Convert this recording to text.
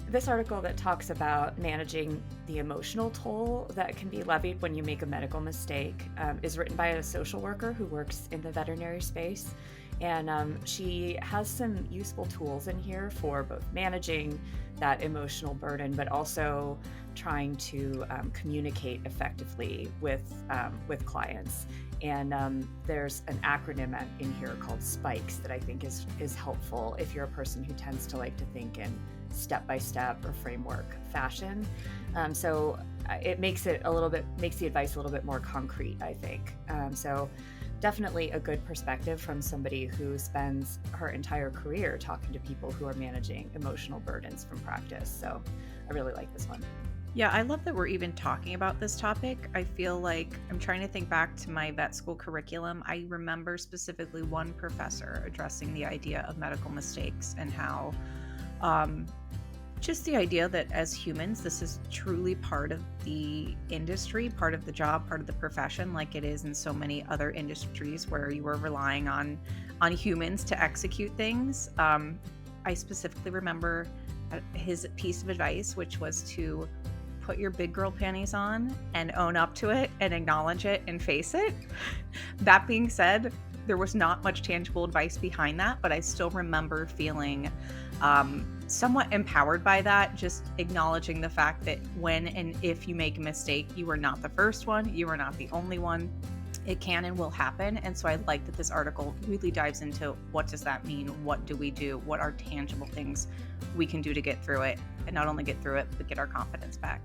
this article that talks about managing the emotional toll that can be levied when you make a medical mistake is written by a social worker who works in the veterinary space. And she has some useful tools in here for both managing that emotional burden, but also trying to communicate effectively with clients. And there's an acronym in here called SPIKES that I think is helpful if you're a person who tends to like to think in step-by-step or framework fashion. So it makes the advice a little bit more concrete, I think. So definitely a good perspective from somebody who spends her entire career talking to people who are managing emotional burdens from practice. So I really like this one. Yeah, I love that we're even talking about this topic. I feel like I'm trying to think back to my vet school curriculum. I remember specifically one professor addressing the idea of medical mistakes and how just the idea that as humans, this is truly part of the industry, part of the job, part of the profession, like it is in so many other industries where you are relying on humans to execute things. I specifically remember his piece of advice, which was to put your big girl panties on and own up to it and acknowledge it and face it. That being said, there was not much tangible advice behind that, but I still remember feeling somewhat empowered by that, just acknowledging the fact that when and if you make a mistake, you are not the first one, you are not the only one. It can and will happen. And so I like that this article really dives into what does that mean? What do we do? What are tangible things we can do to get through it? And not only get through it, but get our confidence back.